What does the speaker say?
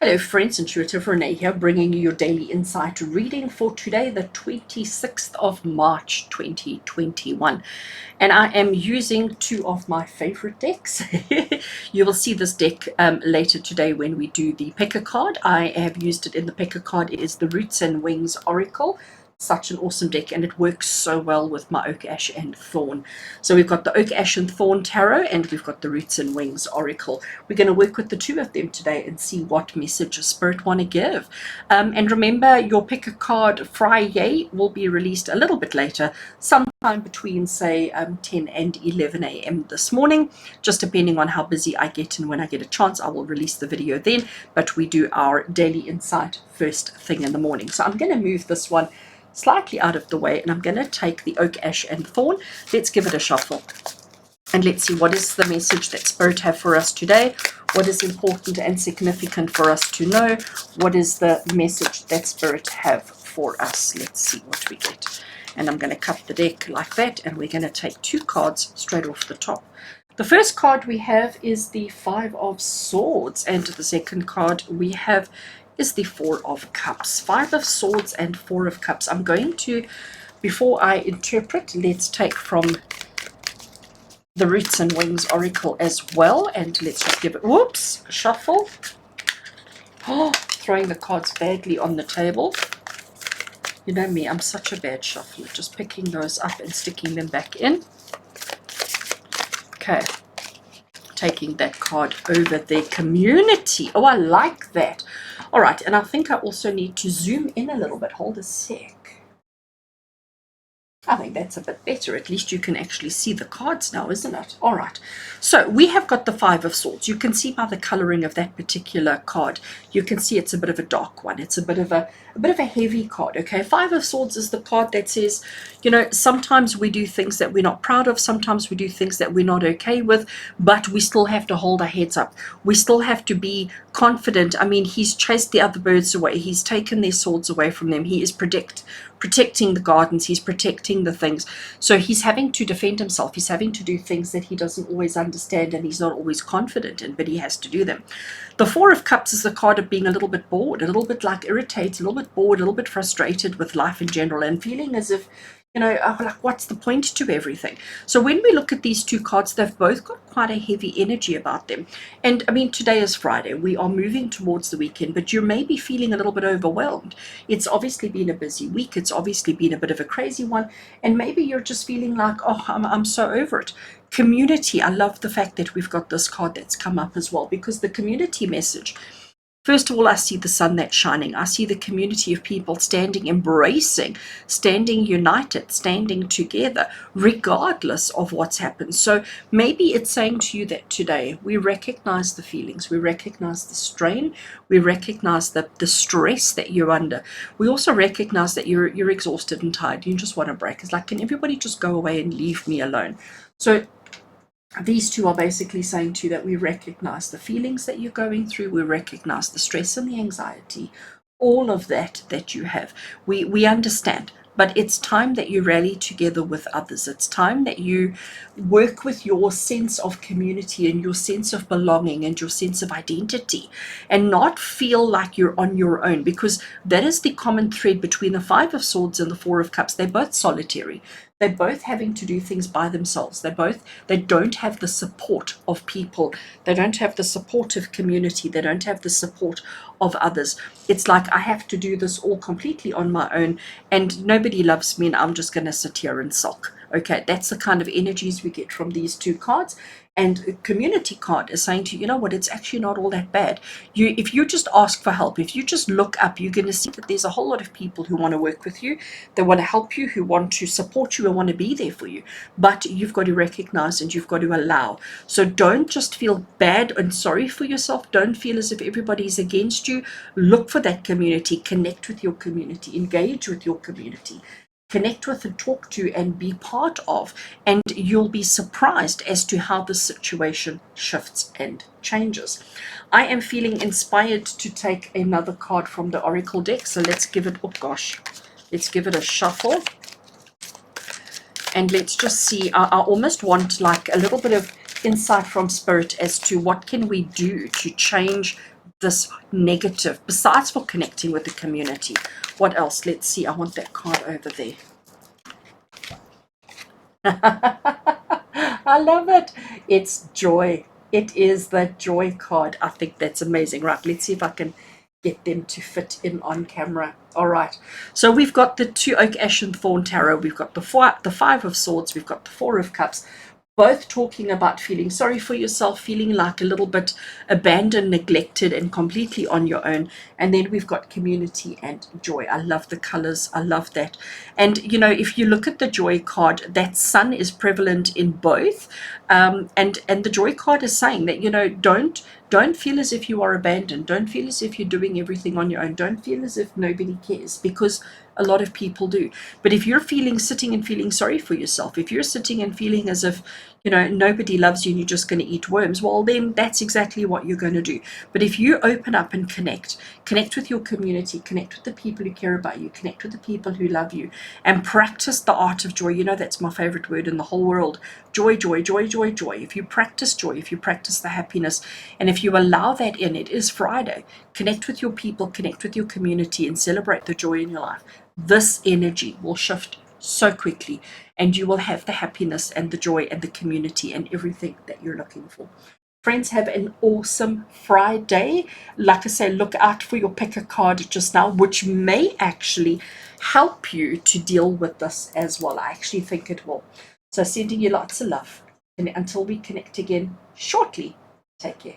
Hello friends, Intuitive Rene here, bringing you your daily insight reading for today, the 26th of March 2021. And I am using two of my favorite decks. You will see this deck later today when we do the picker card. I have used it in the picker card. It is the Roots and Wings Oracle. Such an awesome deck, and it works so well with my Oak Ash and Thorn. So we've got the Oak Ash and Thorn Tarot, and we've got the Roots and Wings Oracle. We're going to work with the two of them today and see what message Spirit want to give. And remember, your pick a card Friday will be released a little bit later, sometime between say 10 and 11 a.m. this morning, just depending on how busy I get, and when I get a chance I will release the video then. But we do our daily insight first thing in the morning. So I'm going to move this one slightly out of the way, and I'm going to take the Oak Ash and Thorn. Let's give it a shuffle and let's see what is the message that Spirit have for us today. What is important and significant for us to know? What is the message that Spirit have for us? Let's see what we get. And I'm going to cut the deck like that, and we're going to take two cards straight off the top. The first card we have is the Five of Swords, and the second card we have is the Four of Cups. Five of Swords and Four of Cups. I'm going to, before I interpret, let's take from the Roots and Wings Oracle as well, and let's just give it, whoops, a shuffle. Oh, throwing the cards badly on the table. You know me, I'm such a bad shuffler, just picking those up and sticking them back in. Okay, taking that card over their community. Oh, I like that. All right, and I think I also need to zoom in a little bit. Hold a sec. I think that's a bit better. At least you can actually see the cards now, isn't it? All right. So we have got the Five of Swords. You can see by the coloring of that particular card, you can see it's a bit of a dark one. It's a bit of a heavy card. Okay. Five of Swords is the card that says, you know, sometimes we do things that we're not proud of. Sometimes we do things that we're not okay with, but we still have to hold our heads up. We still have to be confident. I mean, he's chased the other birds away. He's taken their swords away from them. He is protecting the gardens. He's protecting the things. So he's having to defend himself. He's having to do things that he doesn't always understand and he's not always confident in, but he has to do them. The Four of Cups is the card of being a little bit bored, a little bit like irritated, a little bit bored, a little bit frustrated with life in general, and feeling as if, you know, like, what's the point to everything? So when we look at these two cards, they've both got quite a heavy energy about them. And I mean, today is Friday. We are moving towards the weekend, but you may be feeling a little bit overwhelmed. It's obviously been a busy week. It's obviously been a bit of a crazy one. And maybe you're just feeling like, oh, I'm so over it. Community. I love the fact that we've got this card that's come up as well, because the community message, first of all, I see the sun that's shining. I see the community of people standing, embracing, standing united, standing together, regardless of what's happened. So maybe it's saying to you that today we recognize the feelings, we recognize the strain, we recognize the stress that you're under. We also recognize that you're exhausted and tired. You just want a break. It's like, can everybody just go away and leave me alone? So these two are basically saying to you that we recognize the feelings that you're going through, we recognize the stress and the anxiety, all of that you have. We understand, but it's time that you rally together with others. It's time that you work with your sense of community and your sense of belonging and your sense of identity, and not feel like you're on your own, because that is the common thread between the Five of Swords and the Four of Cups. They're both solitary. They're both having to do things by themselves. They don't have the support of people. They don't have the support of community. They don't have the support of others. It's like, I have to do this all completely on my own, and nobody loves me, and I'm just going to sit here and sulk. Okay, that's the kind of energies we get from these two cards. And a community card is saying to you, you know what, it's actually not all that bad. If you just ask for help, if you just look up, you're going to see that there's a whole lot of people who want to work with you, they want to help you, who want to support you and want to be there for you. But you've got to recognize and you've got to allow. So don't just feel bad and sorry for yourself. Don't feel as if everybody's against you. Look for that community, connect with your community, engage with your community. Connect with and talk to and be part of, and you'll be surprised as to how the situation shifts and changes. I am feeling inspired to take another card from the Oracle deck, so let's give it, oh gosh, let's give it a shuffle, and let's just see. I almost want like a little bit of insight from Spirit as to what can we do to change this negative, besides for connecting with the community. What else? Let's see. I want that card over there. I love it. It's joy. It is the joy card. I think that's amazing. Right, let's see if I can get them to fit in on camera. All right. So we've got the 2 Oak Ash and Thorn Tarot. We've got the 5 of Swords. We've got the 4 of Cups. Both talking about feeling sorry for yourself, feeling like a little bit abandoned, neglected, and completely on your own. And then we've got community and joy. I love the colors. I love that. And, you know, if you look at the joy card, that sun is prevalent in both. And the joy card is saying that, you know, don't feel as if you are abandoned. Don't feel as if you're doing everything on your own. Don't feel as if nobody cares, because a lot of people do. But if you're sitting and feeling sorry for yourself, if you're sitting and feeling as if, you know, nobody loves you and you're just going to eat worms, well, then that's exactly what you're going to do. But if you open up and connect with your community, connect with the people who care about you, connect with the people who love you, and practice the art of joy. You know, that's my favorite word in the whole world. Joy, joy, joy, joy, joy. If you practice joy, if you practice the happiness, and if you allow that in, it is Friday. Connect with your people, connect with your community, and celebrate the joy in your life. This energy will shift so quickly, and you will have the happiness and the joy and the community and everything that you're looking for. Friends, have an awesome Friday. Like I say, look out for your pick a card just now, which may actually help you to deal with this as well. I actually think it will. So sending you lots of love. And until we connect again shortly, take care.